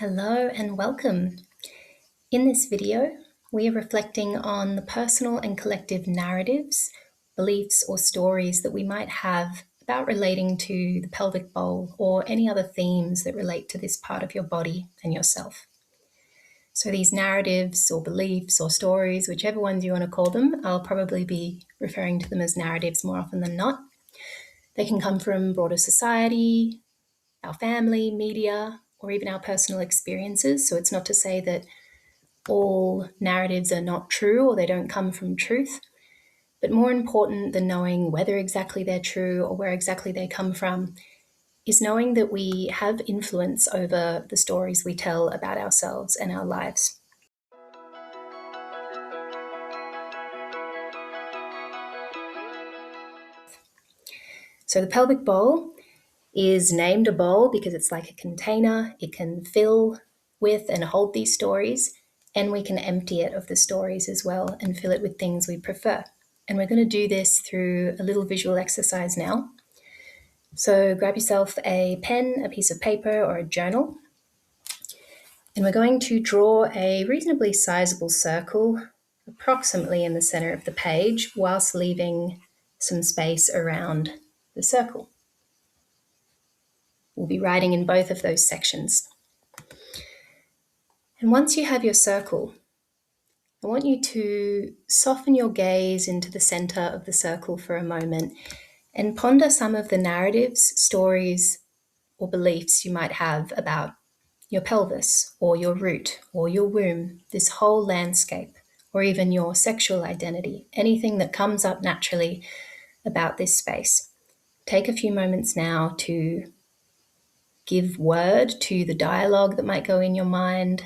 Hello and welcome. In this video, we are reflecting on the personal and collective narratives, beliefs, or stories that we might have about relating to the pelvic bowl or any other themes that relate to this part of your body and yourself. So these narratives or beliefs or stories, whichever ones you want to call them, I'll probably be referring to them as narratives more often than not. They can come from broader society, our family, media, or even our personal experiences. So it's not to say that all narratives are not true or they don't come from truth. But more important than knowing whether exactly they're true or where exactly they come from is knowing that we have influence over the stories we tell about ourselves and our lives. So the pelvic bowl is named a bowl because it's like a container. It can fill with and hold these stories, and we can empty it of the stories as well and fill it with things we prefer. And we're going to do this through a little visual exercise now. So grab yourself a pen, a piece of paper, or a journal, and we're going to draw a reasonably sizable circle approximately in the center of the page whilst leaving some space around the circle. We'll be writing in both of those sections. And once you have your circle, I want you to soften your gaze into the center of the circle for a moment and ponder some of the narratives, stories, or beliefs you might have about your pelvis or your root or your womb, this whole landscape, or even your sexual identity, anything that comes up naturally about this space. Take a few moments now to give word to the dialogue that might go in your mind,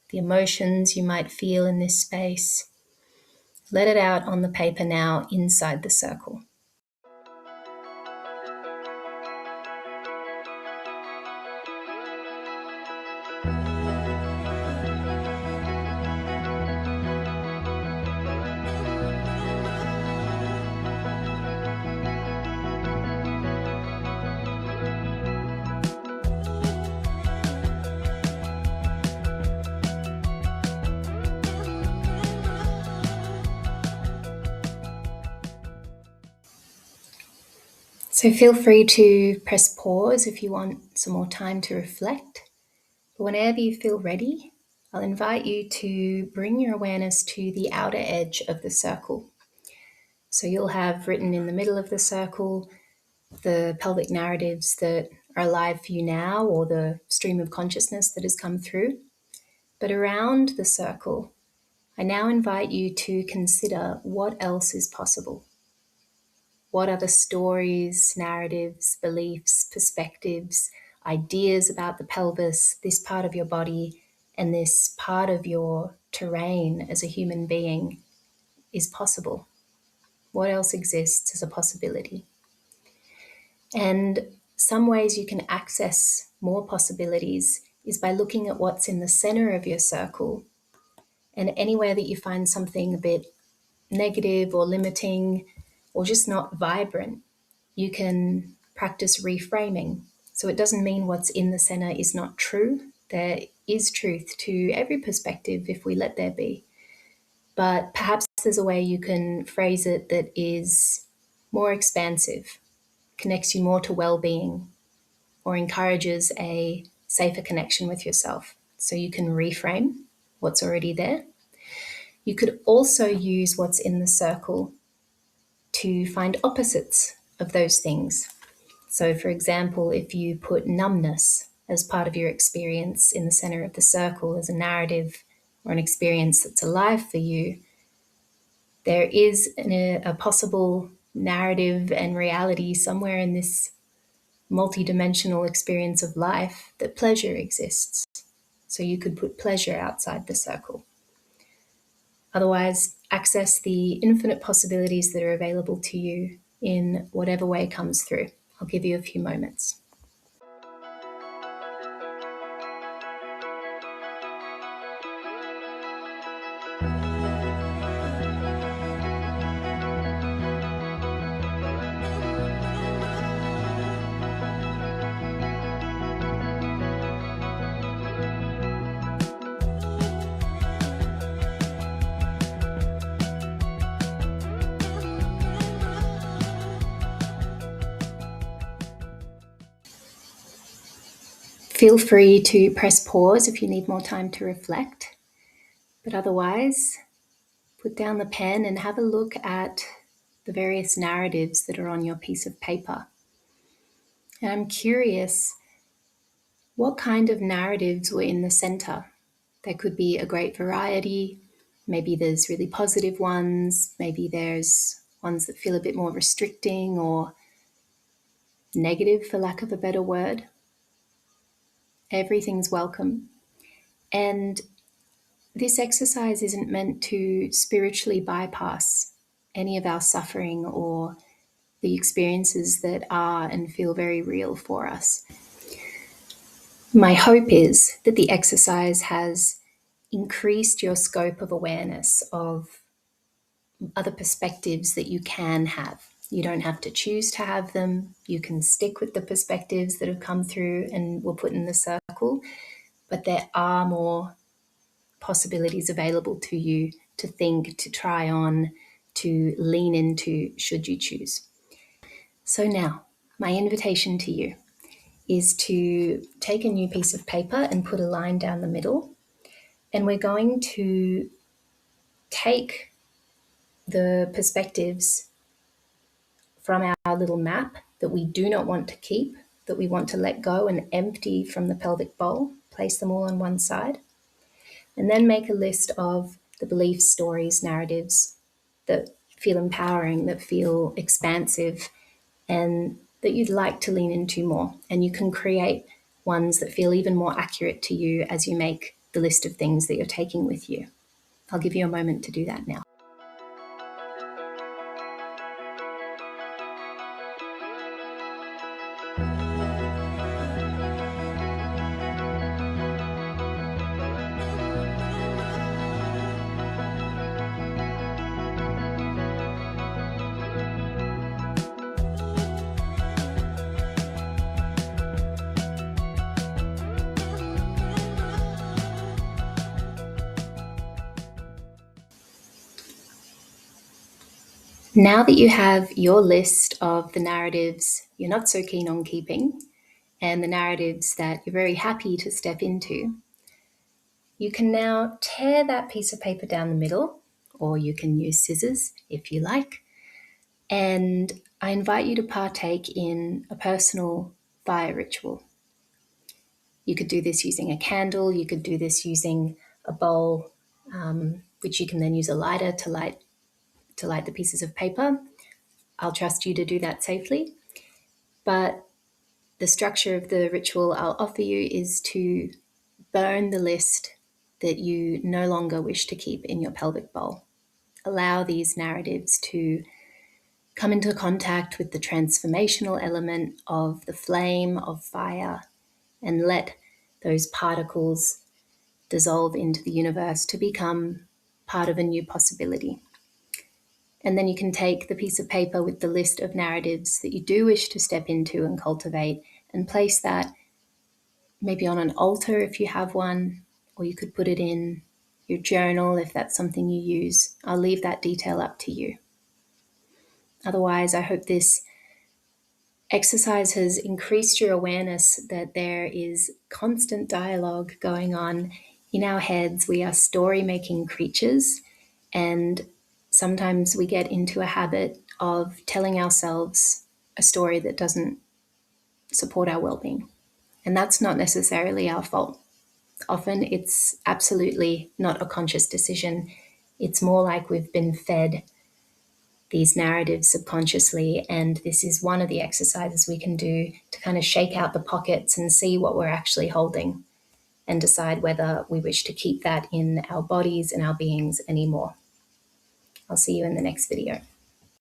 the emotions you might feel in this space. Let it out on the paper now inside the circle. So feel free to press pause if you want some more time to reflect. But whenever you feel ready, I'll invite you to bring your awareness to the outer edge of the circle. So you'll have written in the middle of the circle the pelvic narratives that are alive for you now, or the stream of consciousness that has come through. But around the circle, I now invite you to consider what else is possible. What other stories, narratives, beliefs, perspectives, ideas about the pelvis, this part of your body, and this part of your terrain as a human being is possible? What else exists as a possibility? And some ways you can access more possibilities is by looking at what's in the center of your circle, and anywhere that you find something a bit negative or limiting or just not vibrant, you can practice reframing. So it doesn't mean what's in the center is not true. There is truth to every perspective if we let there be. But perhaps there's a way you can phrase it that is more expansive, connects you more to well-being, or encourages a safer connection with yourself. So you can reframe what's already there. You could also use what's in the circle to find opposites of those things. So for example, if you put numbness as part of your experience in the center of the circle as a narrative or an experience that's alive for you, there is a possible narrative and reality somewhere in this multidimensional experience of life that pleasure exists. So you could put pleasure outside the circle. Otherwise, access the infinite possibilities that are available to you in whatever way comes through. I'll give you a few moments. feel free to press pause if you need more time to reflect. But otherwise, put down the pen and have a look at the various narratives that are on your piece of paper. And I'm curious, what kind of narratives were in the center? There could be a great variety. Maybe there's really positive ones. Maybe there's ones that feel a bit more restricting or negative, for lack of a better word. Everything's welcome. And this exercise isn't meant to spiritually bypass any of our suffering or the experiences that are and feel very real for us. My hope is that the exercise has increased your scope of awareness of other perspectives that you can have. You don't have to choose to have them. You can stick with the perspectives that have come through and were put in the circle, but there are more possibilities available to you to think, to try on, to lean into, should you choose. So now, my invitation to you is to take a new piece of paper and put a line down the middle, and we're going to take the perspectives from our little map that we do not want to keep, that we want to let go and empty from the pelvic bowl, place them all on one side, and then make a list of the beliefs, stories, narratives that feel empowering, that feel expansive, and that you'd like to lean into more. And you can create ones that feel even more accurate to you as you make the list of things that you're taking with you. I'll give you a moment to do that now. Now that you have your list of the narratives you're not so keen on keeping and the narratives that you're very happy to step into, you can now tear that piece of paper down the middle, or you can use scissors if you like, and I invite you to partake in a personal fire ritual. You could do this using a candle, you could do this using a bowl, which you can then use a lighter to light the pieces of paper. I'll trust you to do that safely. But the structure of the ritual I'll offer you is to burn the list that you no longer wish to keep in your pelvic bowl. Allow these narratives to come into contact with the transformational element of the flame of fire, and let those particles dissolve into the universe to become part of a new possibility. And then you can take the piece of paper with the list of narratives that you do wish to step into and cultivate, and place that maybe on an altar if you have one, or you could put it in your journal if that's something you use. I'll leave that detail up to you. Otherwise, I hope this exercise has increased your awareness that there is constant dialogue going on in our heads. We are story-making creatures, and sometimes we get into a habit of telling ourselves a story that doesn't support our well-being. And that's not necessarily our fault. Often it's absolutely not a conscious decision. It's more like we've been fed these narratives subconsciously, and this is one of the exercises we can do to kind of shake out the pockets and see what we're actually holding, and decide whether we wish to keep that in our bodies and our beings anymore. I'll see you in the next video.